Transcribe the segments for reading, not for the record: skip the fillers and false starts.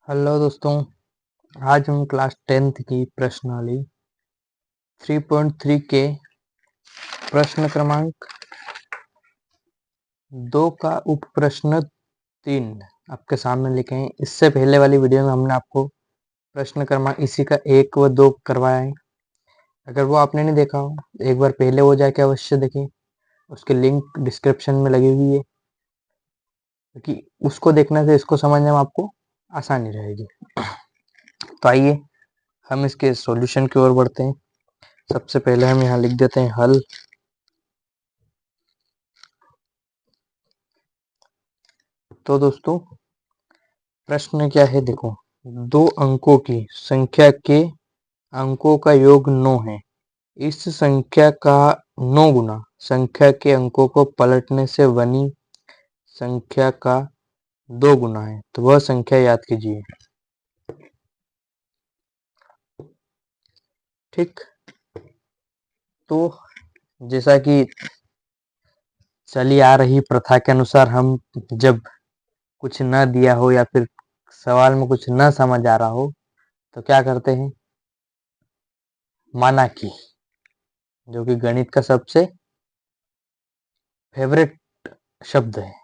Hello दोस्तों। आज हम क्लास 10th की प्रश्नावली 3.3 के प्रश्न क्रमांक 2 का उप प्रश्न 3 आपके सामने लिखे हैं। इससे पहले वाली वीडियो में हमने आपको प्रश्न क्रमांक इसी का 1 व 2 करवाया है। अगर वो आपने नहीं देखा हो एक बार पहले वो जाके अवश्य देखें। उसकी लिंक डिस्क्रिप्शन में लगी हुई है, क्योंकि उसको देखने से इसको समझने में आपको आसानी रहेगी। तो आइए हम इसके सॉल्यूशन की ओर बढ़ते हैं। सबसे पहले हम यहाँ लिख देते हैं हल। तो दोस्तों प्रश्न क्या है, देखो। 2 अंकों की संख्या के अंकों का योग 9 है। इस संख्या का 9 गुना संख्या के अंकों को पलटने से बनी संख्या का 2 गुना है, तो वह संख्या याद कीजिए। ठीक, तो जैसा कि चली आ रही प्रथा के अनुसार हम जब कुछ न दिया हो या फिर सवाल में कुछ न समझ आ रहा हो तो क्या करते हैं, माना कि, जो कि गणित का सबसे फेवरेट शब्द है।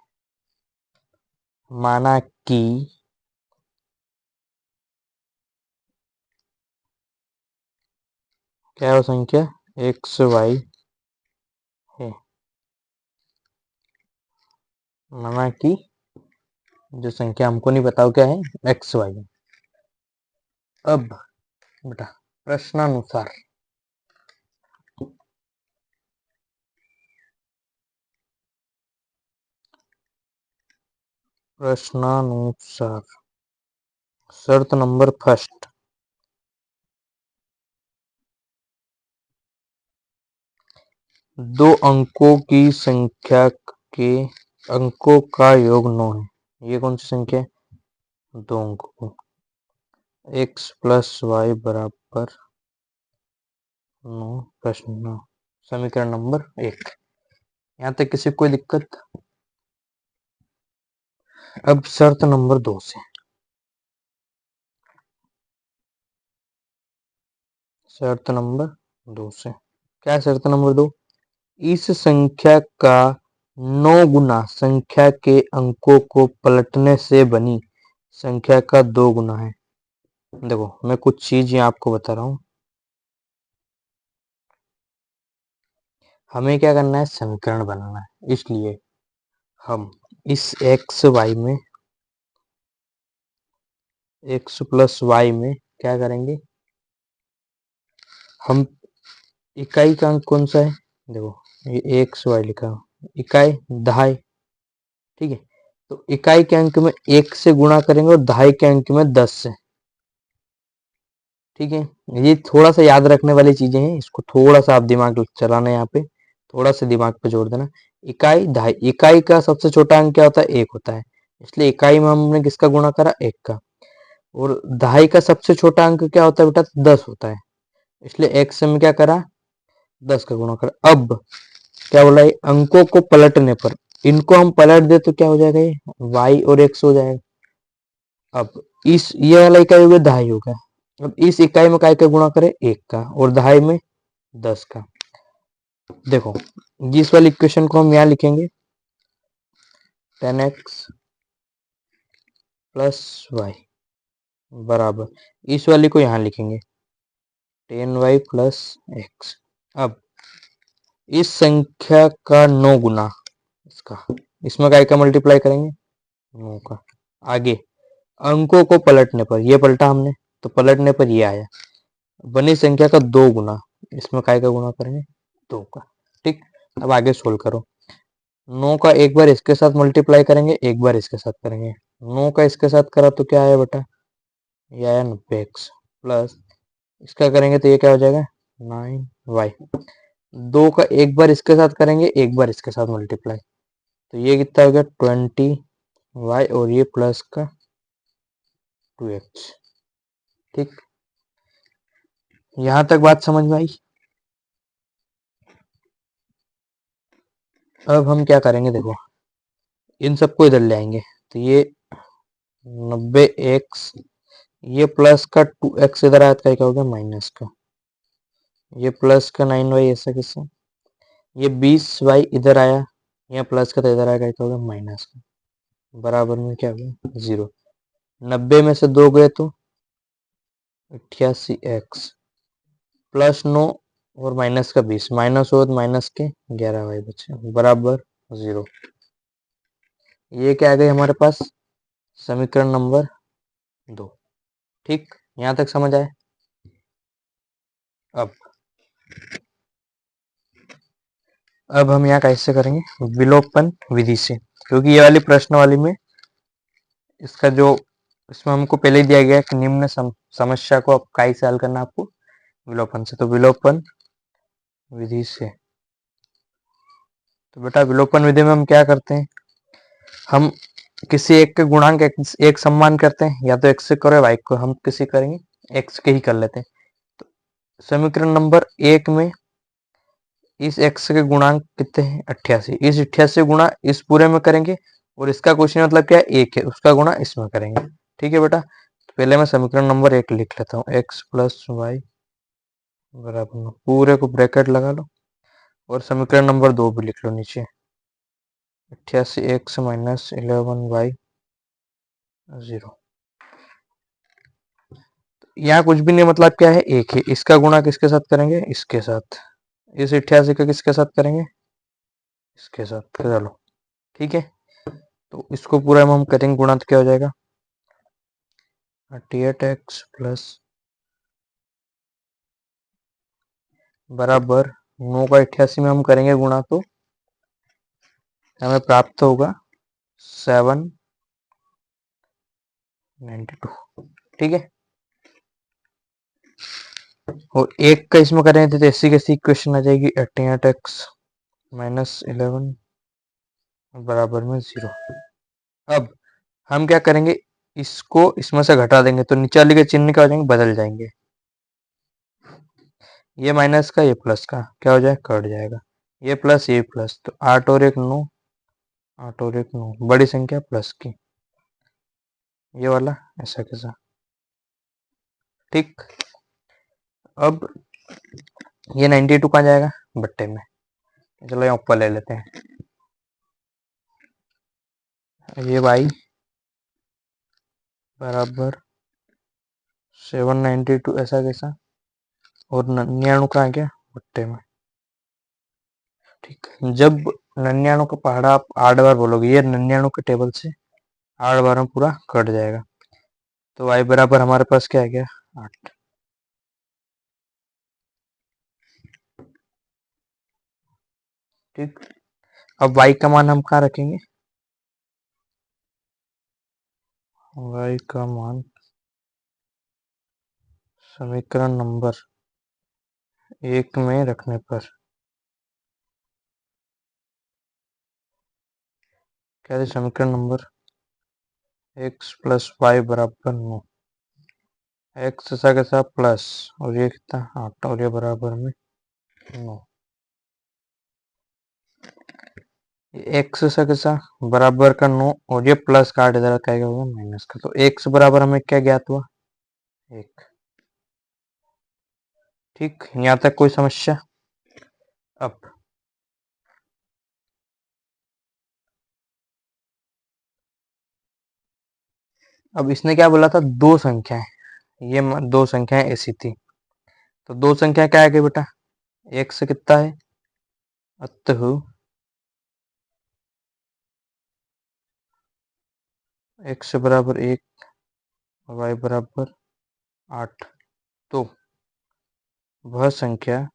माना कि क्या है वो संख्या एक्स वाई है। माना कि जो संख्या हमको नहीं पता वो क्या है, एक्स वाई है। अब बेटा प्रश्नानुसार प्रश्नानुसार शर्त नंबर फर्स्ट, दो अंकों की संख्या के अंकों का योग 9 है। ये कौन सी संख्या है, दो अंकों को x प्लस वाई बराबर 9 प्रश्न समीकरण नंबर 1। यहाँ तक किसी कोई दिक्कत। अब शर्त नंबर 2 से, शर्त नंबर 2 से क्या, शर्त नंबर 2, इस संख्या का 9 गुना संख्या के अंकों को पलटने से बनी संख्या का 2 गुना है। देखो मैं कुछ चीज यहाँ आपको बता रहा हूँ। हमें क्या करना है, समीकरण बनाना है। इसलिए हम इस एक्स वाई में एक्स प्लस वाई में क्या करेंगे, हम इकाई का अंक कौन सा है, देखो ये एक्स वाई लिखा हो, इकाई दहाई। ठीक है, तो इकाई के अंक में 1 से गुणा करेंगे और दहाई के अंक में 10 से। ठीक है, ये थोड़ा सा याद रखने वाली चीजें हैं, इसको थोड़ा सा आप दिमाग चलाना है, यहाँ पे थोड़ा सा दिमाग पे जोड़ देना। इकाई दहाई, इकाई का सबसे छोटा अंक क्या होता है, 1 होता है, इसलिए इकाई में हमने किसका गुणा करा, 1 का। और दहाई का सबसे छोटा अंक क्या होता है बेटा, 10 होता है, इसलिए 1 से मैं क्या करा, 10 का गुणा करा। अब क्या बोला है, अंकों को पलटने पर, इनको हम पलट दे तो क्या हो जाएगा, ये y और x हो जाएगा। अब इस ये वाला इकाई हो गया, दहाई हो गया। अब इस इकाई में काय का गुणा करें, 1 का, और दहाई में 10 का। देखो जिस वाली इक्वेशन को हम यहाँ लिखेंगे 10x प्लस वाई बराबर, इस वाली को यहाँ लिखेंगे 10y प्लस एक्स। अब इस संख्या का 9 गुना इसका, इसमें काय का मल्टीप्लाई करेंगे, 9 का। आगे अंकों को पलटने पर, ये पलटा हमने तो पलटने पर ये आया, बनी संख्या का 2 गुना, इसमें काय का गुणा करेंगे, 2 का। ठीक, अब आगे सोल्व करो। 9 का एक बार इसके साथ मल्टीप्लाई करेंगे, एक बार इसके साथ करेंगे। 9 का इसके साथ करा तो क्या आया बेटा, ये आया 90x प्लस इसका करेंगे तो ये क्या हो जाएगा, 9y। 2 का एक बार इसके साथ करेंगे, एक बार इसके साथ मल्टीप्लाई, तो ये कितना हो गया 20y, और ये प्लस का 2x। ठीक, यहां तक बात समझ में आई। अब हम क्या करेंगे, देखो इन सबको इधर ले आएंगे, तो ये 90x ये प्लस का 2x इधर आया तो क्या हो गया माइनस का, ये प्लस का 9y ऐसा किससे, ये 20y इधर आया, यहाँ प्लस का तो इधर आएगा, क्या हो गया माइनस का, बराबर में क्या हो गया 0। 90 में से 2 गए तो 88x प्लस 9 और माइनस का 20, माइनस हो तो माइनस के 11y बचे बराबर 0। ये क्या आ गई हमारे पास समीकरण नंबर 2। ठीक, यहाँ तक समझ आए। अब हम यहाँ कैसे करेंगे विलोपन विधि से, क्योंकि ये वाली प्रश्न वाली में इसका जो इसमें हमको पहले ही दिया गया है कि निम्न समस्या को अब कैसे हल करना आपको विलोपन से, तो विलोपन विधि से। तो बेटा विलोपन विधि में हम क्या करते हैं, हम किसी एक के गुणांक एक सम्मान करते हैं, या तो x से करो y को हम किसी करेंगे x के ही कर लेते हैं। तो समीकरण नंबर 1 में इस x के गुणांक कितने हैं 88, इस 88 गुणा इस पूरे में करेंगे, और इसका क्वेश्चन मतलब क्या है 1 है, उसका गुणा इसमें करेंगे। ठीक है बेटा, तो पहले मैं समीकरण नंबर 1 लिख लेता हूँ, x प्लस वाई बराबर पूरे को ब्रैकेट लगा लो, और समीकरण नंबर 2 भी लिख लो नीचे, 88x माइनस 11y 0। यहाँ कुछ भी नहीं, मतलब क्या है 1 है, इसका गुणा किसके साथ करेंगे इसके साथ, इस 88 का किसके साथ करेंगे इसके साथ, चलो ठीक है। तो इसको पूरा हम करेंगे गुणा तो क्या हो जाएगा 38x प्लस बराबर 9 का 88 में हम करेंगे गुणा, तो हमें प्राप्त होगा 792। ठीक है, और एक का इसमें करेंगे तो ऐसी कैसी इक्वेशन आ जाएगी 88x माइनस 11 बराबर में 0। अब हम क्या करेंगे, इसको इसमें से घटा देंगे तो नीचे वाले के चिन्ह क्या हो जाएंगे बदल जाएंगे, ये माइनस का ये प्लस का क्या हो जाएगा कट जाएगा, ये प्लस, तो 8 और 1 9, 8 और 1 9, बड़ी संख्या प्लस की, ये वाला ऐसा कैसा। ठीक, अब ये 92 कहाँ जाएगा बट्टे में, चलो यहाँ ऊपर ले लेते हैं, ये y बराबर 792 ऐसा कैसा, और 99 कहाँ गया बट्टे में। ठीक, जब 99 का पहाड़ा आप 8 बार बोलोगे, ये 99 के टेबल से 8 बार में पूरा कट जाएगा, तो y बराबर हमारे पास क्या आ गया 8। ठीक, अब y का मान हम कहाँ रखेंगे, y का मान समीकरण नंबर 1 में रखने पर क्या है, समीकरण नंबर x प्लस वाई बराबर 9, x ऐसा कैसा प्लस, और ये कितना 8, और ये बराबर में 9, x ऐसा कैसा बराबर का 9, और ये प्लस का 8 इधर क्या होगा माइनस का, तो x बराबर हमें क्या ज्ञात हुआ 1। ठीक, यहाँ तक कोई समस्या। अब इसने क्या बोला था दो संख्याएं, ये दो संख्याएं ऐसी थी, तो दो संख्या क्या है कि बेटा एक से कितना है, अतः x बराबर 1 y बराबर 8, तो वह संख्या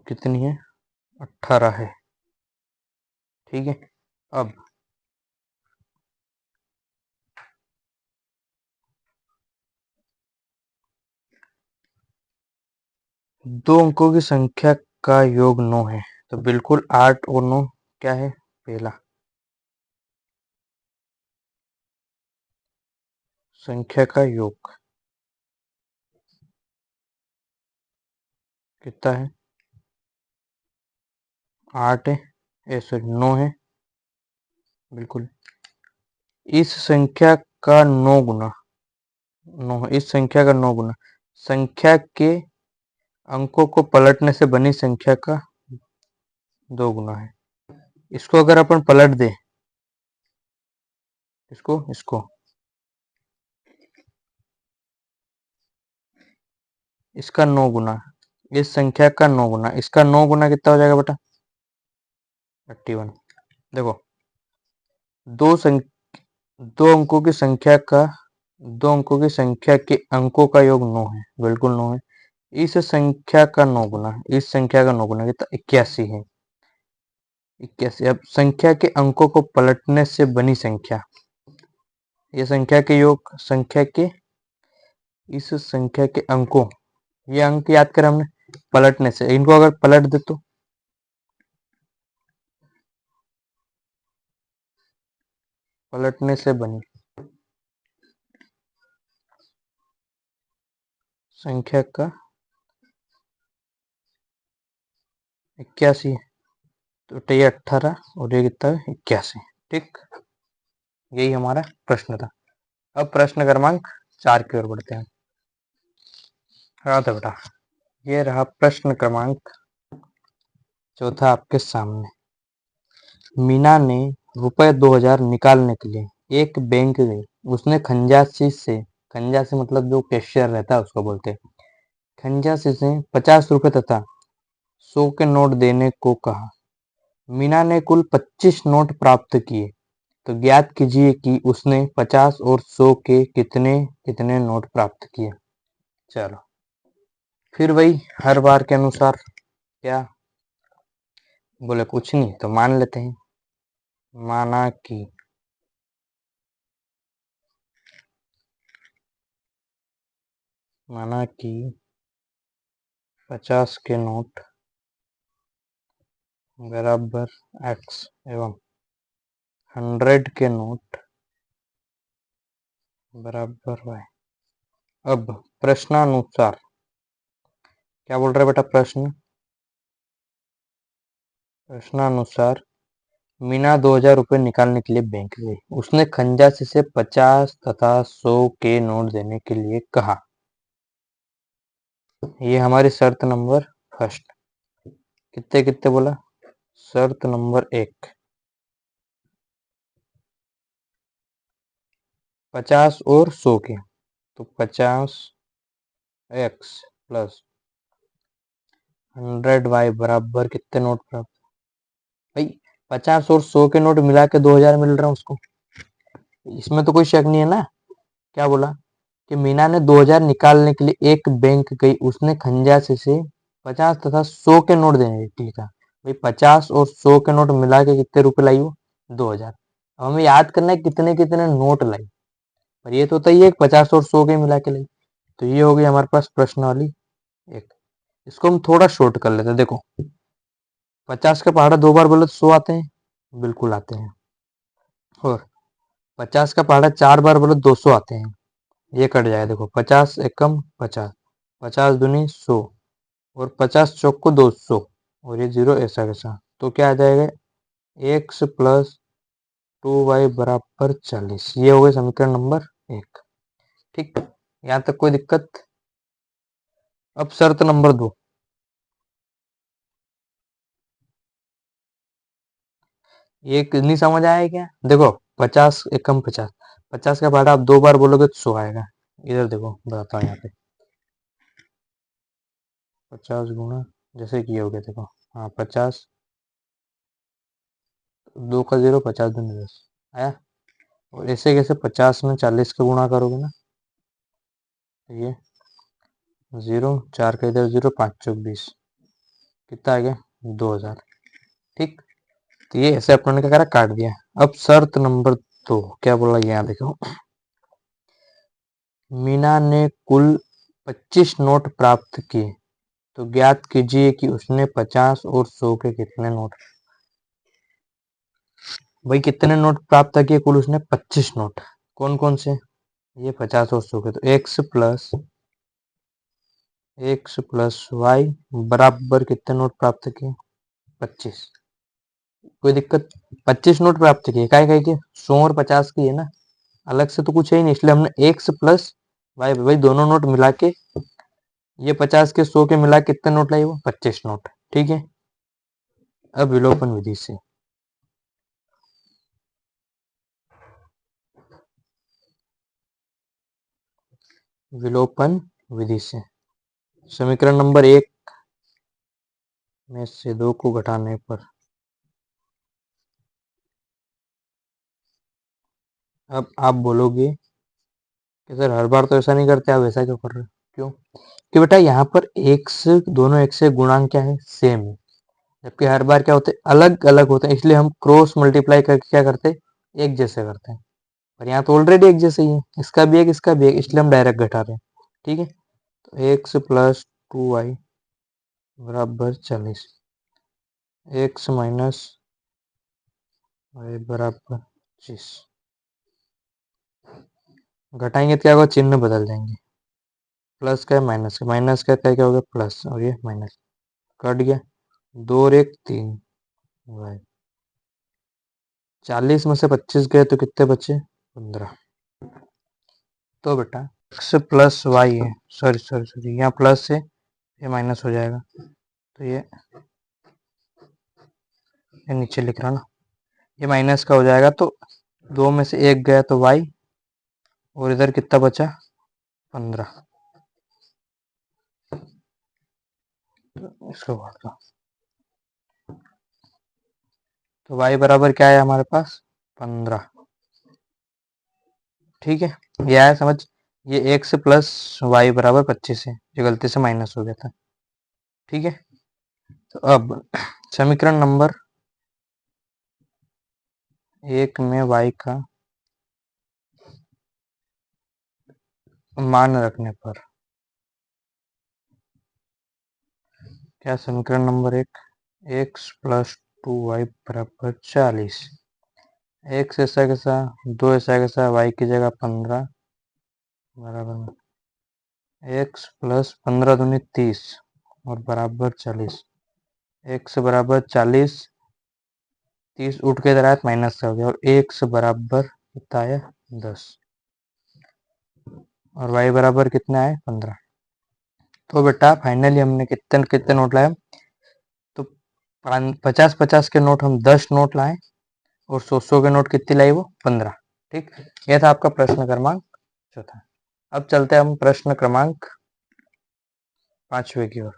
कितनी है 18 है। ठीक है, अब दो अंकों की संख्या का योग 9 है, तो बिल्कुल 8 और 9 क्या है पहला, संख्या का योग कितना है 8 है, सॉरी 9 है बिल्कुल, इस संख्या का 9 गुना, इस संख्या का 9 गुना संख्या के अंकों को पलटने से बनी संख्या का 2 गुना है। इसको अगर अपन पलट दें, इसको इसका 9 गुना, इस संख्या का 9 गुना, इसका 9 गुना कितना हो जाएगा बेटा? 31। देखो, दो अंकों की संख्या के अंकों का योग 9 है, बिल्कुल 9 है। इस संख्या का 9 गुना, कितना? 81 है। 81। अब संख्या के अंकों को पलटने से बनी संख्या, ये संख्या के योग, इस संख्या के अंकों, ये अंक याद करें हमने, पलटने से, इनको अगर पलट दे तो पलटने से बनी संख्या का 81 है, तो ये 18 और ये कितना है? 81। ठीक, यही हमारा प्रश्न था। अब प्रश्न क्रमांक 4 की ओर बढ़ते हैं। हाँ तो बेटा, ये रहा प्रश्न क्रमांक चौथा आपके सामने। मीना ने रुपए 2000 निकालने के लिए एक बैंक गई। उसने खंजासी से, खंजासी मतलब जो कैशियर रहता है उसको बोलते हैं, खंजासी से 50 रुपए तथा 100 के नोट देने को कहा। मीना ने कुल 25 नोट प्राप्त किए, तो ज्ञात कीजिए कि उसने 50 और 100 के कितने कितने नोट प्राप्त किए। चलो, फिर वही हर बार के अनुसार, क्या बोले? कुछ नहीं तो मान लेते हैं। माना कि 50 के नोट बराबर x एवं 100 के नोट बराबर y। अब प्रश्नानुसार क्या बोल रहा है बेटा? प्रश्नानुसार मीना 2000 रुपये निकालने के लिए बैंक गई। उसने खंजासी से 50 तथा 100 के नोट देने के लिए कहा। ये हमारी शर्त नंबर फर्स्ट। कितने कितने बोला? शर्त नंबर 1, 50 और 100 के, तो 50x प्लस 100y बराबर कितने नोट प्राप्त? भाई 50 और 100 के नोट मिला के 2000 मिल रहा है उसको, इसमें तो कोई शक नहीं है ना। क्या बोला कि मीना ने 2000 निकालने के लिए एक बैंक गई। उसने खंजासी से 50 तथा 100 के नोट देने के लिए कहा। भाई 50 और 100 के नोट मिला के कितने रुपए लाई वो? 2000। अब हमें याद करना है कितने कितने नोट लाई, पर ये तो होता ही है 50 और 100 के मिला के लाई। तो ये हो गई हमारे पास प्रश्न वाली एक। इसको हम थोड़ा शॉर्ट कर लेते हैं। देखो, 50 का पहाड़ा 2 बार बोले तो 100 आते हैं, बिल्कुल आते हैं। और 50 का पहाड़ा 4 बार बोले 200 आते हैं, ये कट जाएगा। देखो, 50 एकम 50, 50 दूनी 100, और 50 चौक को 200, और ये 0 ऐसा कैसा, तो क्या आ जाएगा? x प्लस 2y बराबर 40। ये हो गया समीकरण नंबर 1। ठीक, यहाँ तक कोई दिक्कत? अब शर्त नंबर 2, ये नहीं समझ आया क्या? देखो, 50 एकम 50, 50 का भाड़ा आप 2 बार बोलोगे तो 100 आएगा। इधर देखो, बताता हूँ यहाँ पे 50 गुना, जैसे कि हो गया, देखो, हाँ 50, 2 का 0, 50 दूनी 10 आया। और ऐसे कैसे 50 में 40 का गुणा करोगे ना, तो ये 0, 4 का इधर 0, 5 चौक 20, कितना आ गया? 2000। ठीक, तो ये ऐसे अपने क्या करा, काट दिया। अब शर्त नंबर 2 क्या बोला, यहाँ देखो, मीना ने कुल 25 नोट प्राप्त किए, तो ज्ञात कीजिए कि उसने 50 और 100 के कितने नोट। भाई कितने नोट प्राप्त किए कुल? उसने 25 नोट। कौन कौन से? ये 50 और 100 के, तो x प्लस y बराबर कितने नोट प्राप्त किए? 25। कोई दिक्कत? 25 नोट प्राप्त किए, काय काय के 100 और 50 की है ना, अलग से तो कुछ है ही नहीं, इसलिए हमने एक्स प्लस वाई, भाई दोनों नोट मिला के, ये 50 के 100 के मिला के कितने नोट लाए? वो 25 नोट। ठीक है, अब विलोपन विधि से विलोपन विधि से समीकरण नंबर 1 में से 2 को घटाने पर, अब आप बोलोगे कि सर हर बार तो ऐसा नहीं करते, आप ऐसा क्यों कर रहे हो? क्यों? कि बेटा यहाँ पर एक्स, दोनों एक्स से गुणांक क्या है? सेम है, जबकि हर बार क्या होते हैं? अलग अलग होते हैं, इसलिए हम क्रॉस मल्टीप्लाई करके क्या करते हैं? एक जैसे करते हैं। पर यहाँ तो ऑलरेडी एक जैसे ही है, इसका भी एक इसका भी एक, इसलिए हम डायरेक्ट घटा रहे हैं। ठीक है, तो एक्स प्लस 2y बराबर 40, एक्स माइनस वाई बराबर 25। घटाएंगे तो क्या होगा? चिन्ह बदल जाएंगे, प्लस का है माइनस का, माइनस का क्या हो गया? प्लस, और ये माइनस कट गया, 2 और 1 3 वाई। 40 में से 25 गए तो कितने बचे? 15। तो बेटा एक्स प्लस वाई है, सॉरी सॉरी सॉरी, यहाँ प्लस है, ये माइनस हो जाएगा, तो ये नीचे लिख रहा ना, ये माइनस का हो जाएगा, तो 2 में से 1 गया तो वाई, और इधर कितना बचा? 15। तो इसको भर दो, तो y बराबर क्या है हमारे पास? 15। ठीक है, ये आया समझ? ये x प्लस वाई बराबर 25 है, जो गलती से माइनस हो गया था। ठीक है, तो अब समीकरण नंबर 1 में y का मान रखने पर क्या? समीकरण नंबर 1, एक्स प्लस 2y बराबर 40, एक्स ऐसा कैसा, 2 ऐसा कैसा, y की जगह 15 बराबर एक्स प्लस 15 दूनी 30 और बराबर 40, एक्स बराबर 40, 30 उठ के इधर आया माइनस का हो गया, और एक्स बराबर कितना आया? 10, और y बराबर कितना है? 15। तो बेटा फाइनली हमने कितने कितने नोट लाए? तो 50-50 के नोट हम 10 नोट लाए, और 100 के नोट कितने लाए? वो 15। ठीक, यह था आपका प्रश्न क्रमांक चौथा। अब चलते हैं हम प्रश्न क्रमांक 5वें की ओर।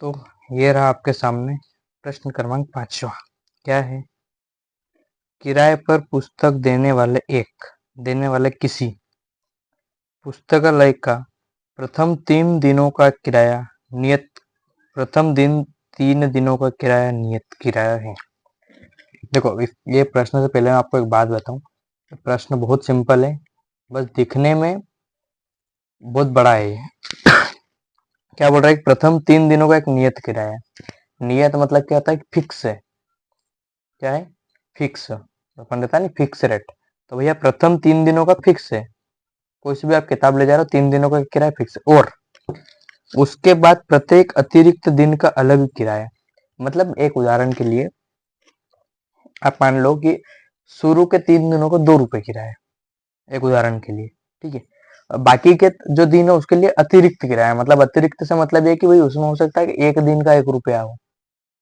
तो ये रहा आपके सामने प्रश्न क्रमांक 5वां। क्या है? किराए पर पुस्तक देने वाले किसी पुस्तकालय का प्रथम 3 दिनों का किराया नियत, प्रथम 3 दिनों का किराया नियत किराया है। देखो ये प्रश्न से पहले मैं आपको एक बात बताऊं, प्रश्न बहुत सिंपल है, बस दिखने में बहुत बड़ा है ये। क्या बोल रहा है? प्रथम 3 दिनों का एक नियत किराया है। नियत मतलब क्या होता है? फिक्स है। क्या है? फिक्स, अपन रहता है नहीं, फिक्स रेट। तो भैया प्रथम 3 दिनों का फिक्स है, कोई सी भी आप किताब ले जा रहे हो, 3 दिनों का किराया फिक्स है, और उसके बाद प्रत्येक अतिरिक्त दिन का अलग किराया। मतलब एक उदाहरण के लिए आप मान लो कि शुरू के 3 दिनों को 2 रुपए किराया है, एक उदाहरण के लिए। ठीक है, बाकी के जो दिन है उसके लिए अतिरिक्त किराया, मतलब अतिरिक्त से मतलब ये कि भाई उसमें हो सकता है कि एक दिन का 1 रुपया हो,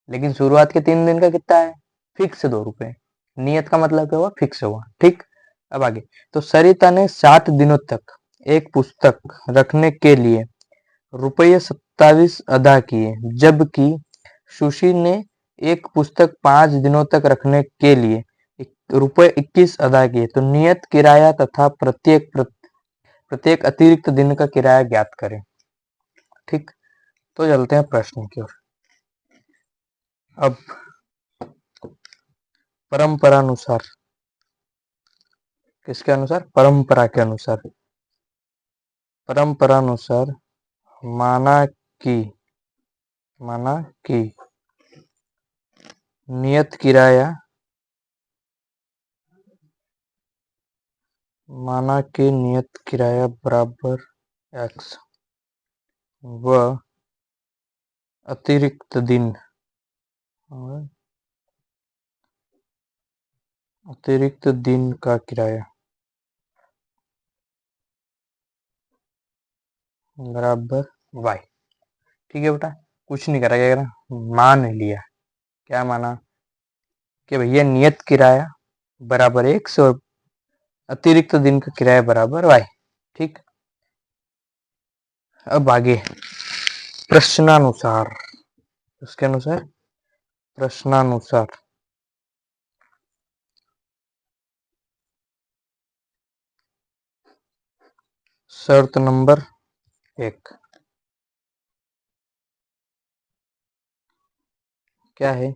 लेकिन शुरुआत के 3 दिन का कितना है? फिक्स 2 रुपए। नियत का मतलब क्या हुआ? फिक्स हुआ। ठीक, अब आगे। तो सरिता ने 7 दिनों तक एक पुस्तक रखने के लिए ₹27 अदा किए, जबकि सुशी ने एक पुस्तक 5 दिनों तक रखने के लिए ₹21 अदा किए। तो नियत किराया तथा प्रत्येक अतिरिक्त दिन का किराया ज्ञात करें। ठीक, तो चलते हैं प्रश्न की ओर। अब परंपरानुसार, किसके अनुसार? परंपरा के अनुसार, परंपरानुसार माना कि माना कि नियत किराया माना कि नियत किराया बराबर x व अतिरिक्त दिन और अतिरिक्त दिन का किराया बराबर y। ठीक है बेटा, कुछ नहीं करा, क्या करा, मान लिया। क्या माना कि भैया नियत किराया बराबर x और अतिरिक्त दिन का किराया बराबर y। ठीक, अब आगे प्रश्नानुसार, उसके अनुसार प्रश्नानुसार शर्त नंबर 1 क्या है,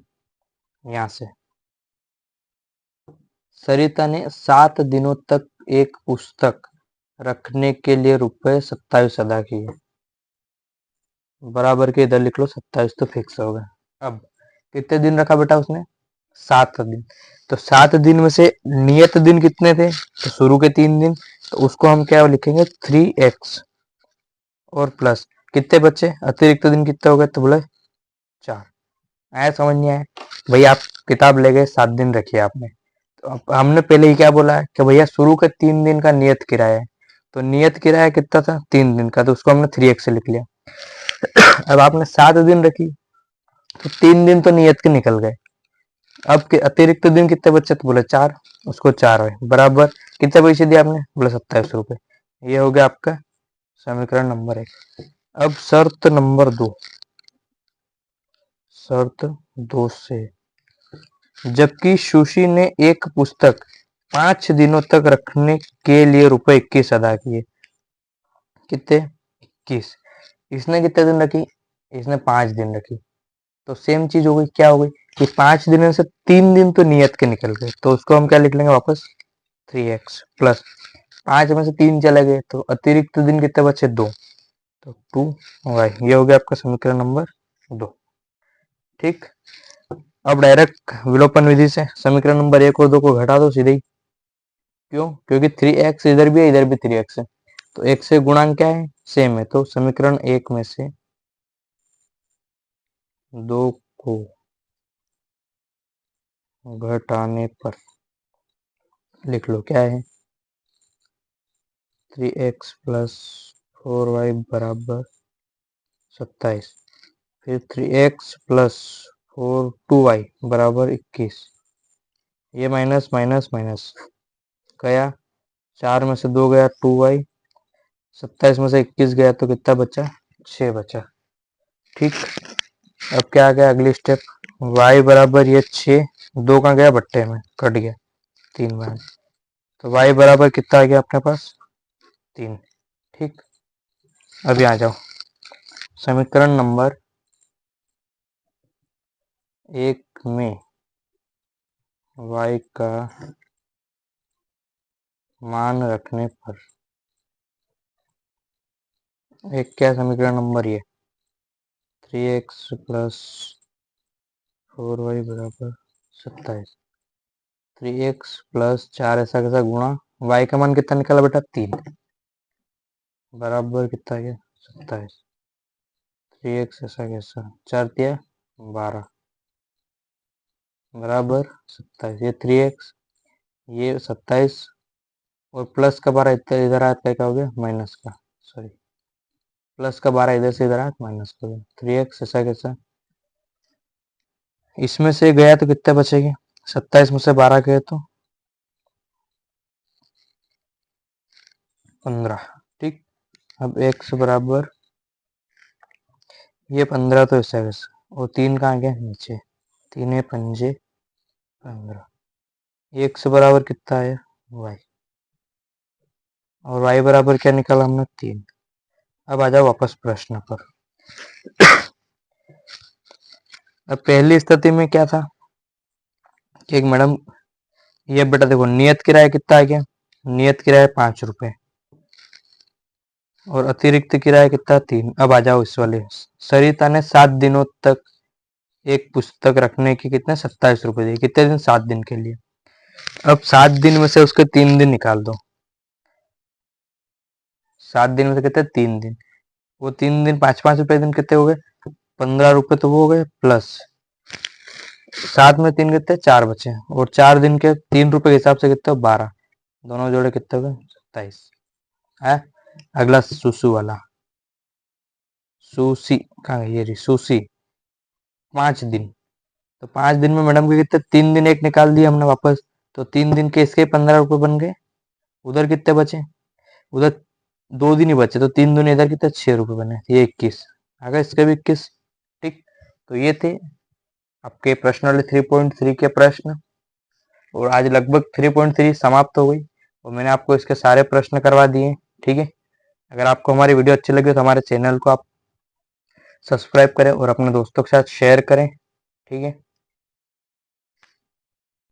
यहां से सरिता ने 7 दिनों तक एक पुस्तक रखने के लिए ₹27 अदा किए। बराबर के इधर लिख लो 27 तो फिक्स हो गया। अब कितने दिन रखा बेटा उसने, 7 दिन। तो 7 दिन में से नियत दिन कितने थे, तो शुरू के 3 दिन, तो उसको हम क्या लिखेंगे 3x और प्लस कितने बचे अतिरिक्त दिन कितने हो गए, तो बोले 4। आया समझ नहीं आया, भैया आप किताब ले गए 7 दिन रखिए आपने, तो अब हमने पहले ही क्या बोला है कि भैया शुरू के 3 दिन का नियत किराया है, तो नियत किराया कितना था 3 दिन का, तो उसको हमने 3x से लिख लिया। अब आपने 7 दिन रखी, तो 3 दिन तो नियत के निकल गए, अब के अतिरिक्त दिन कितने बचे, तो बोले 4, उसको 4 है बराबर कितने पैसे दिए आपने, बोले 27 रुपए। ये हो गया आपका समीकरण नंबर 1। अब शर्त नंबर 2, शर्त 2 से जबकि सुशी ने एक पुस्तक 5 दिनों तक रखने के लिए ₹21 अदा किए। कितने, 21। इसने कितने दिन रखी, इसने 5 दिन रखी, तो सेम चीज हो गई, क्या हो गई कि 5 दिन में से 3 दिन तो नियत के निकल गए, तो उसको हम क्या लिख लेंगे वापस 3x प्लस 5 में से 3 चले गए, तो अतिरिक्त दिन कितने बचे 2, तो 2y। ये हो गया आपका समीकरण नंबर 2। ठीक, अब डायरेक्ट विलोपन विधि से समीकरण नंबर 1 और 2 को घटा दो सीधे ही। क्यों, क्योंकि 3x इधर भी है इधर भी 3x है, तो एक से गुणांक क्या है सेम है, तो समीकरण 1 में से 2 को घटाने पर लिख लो क्या है 3x प्लस 4y बराबर 27, फिर 3x प्लस 2y बराबर 21। ये माइनस माइनस माइनस गया, 4 में से 2 गया 2y, 27 में से 21 गया तो कितना बचा 6 बचा। ठीक, अब क्या आ गया अगली स्टेप, y बराबर ये 6, 2 का गया बट्टे में कट गया 3 बार, तो y बराबर कितना आ गया अपने पास 3। ठीक, अभी आ जाओ समीकरण नंबर 1 में y का मान रखने पर एक क्या समीकरण नंबर ये 3x प्लस 4y बराबर 27, 3x प्लस 4 ऐसा कैसा गुणा y का मान कितना निकला बेटा 3 बराबर कितना गया 27, 3x ऐसा कैसा 4 दिया 12 बराबर 27, ये 3x ये 27 और प्लस का 12 इधर आता है क्या हो गया माइनस का, सॉरी प्लस का 12 इधर से इधर आया माइनस का, 3x ऐसा कैसा, इसमें से गया तो कितने बचेंगे 27 में से 12 गए तो 15। ठीक, अब x बराबर ये 15 तो ऐसा कैसा और 3 कहाँ गया नीचे, 3 पंजे 15, x बराबर कितना है y और y बराबर क्या निकाला हमने 3। अब आ जाओ वापस प्रश्न पर। अब पहली स्थिति में क्या था कि एक मैडम, ये बेटा देखो नियत किराया कितना आ गया, नियत किराया 5 रुपए और अतिरिक्त किराया कितना 3। अब आ जाओ इस वाले, सरिता ने 7 दिनों तक एक पुस्तक रखने के कितने 27 रुपए दिए, कितने दिन 7 दिन के लिए। अब 7 दिन में से उसके 3 दिन निकाल दो, 7 दिन में से कितने 3 दिन, वो 3 दिन 5-5 रुपए दिन कितने हो गए 15 रुपए, तो वो हो गए प्लस सात में 3 कितने, 4 बचे, और 4 दिन के 3 रुपए के हिसाब से कितने, 12, दोनों जोड़े कितने हुए, 27 है। अगला सुसु वाला, सुसी कहाँ गई, ये रही सुसी, 5 दिन। तो 5 दिन में मैडम के कितने, 3 दिन एक निकाल दिए हमने वापस, तो 3 दिन के इसके 15 रुपए बन गए। उधर कितने बचे, उधर 2 दिन ही बचे, तो 3 दूनी इधर कितने, 6 रुपए बने, ये 21, अगर इसके भी 21। ठीक, तो ये थे आपके प्रश्न वाले 3.3 के प्रश्न, और आज लगभग 3.3 समाप्त हो गई, और मैंने आपको इसके सारे प्रश्न करवा दिए। ठीक है, अगर आपको हमारी वीडियो अच्छी लगी तो हमारे चैनल को आप सब्सक्राइब करें और अपने दोस्तों के साथ शेयर करें। ठीक है।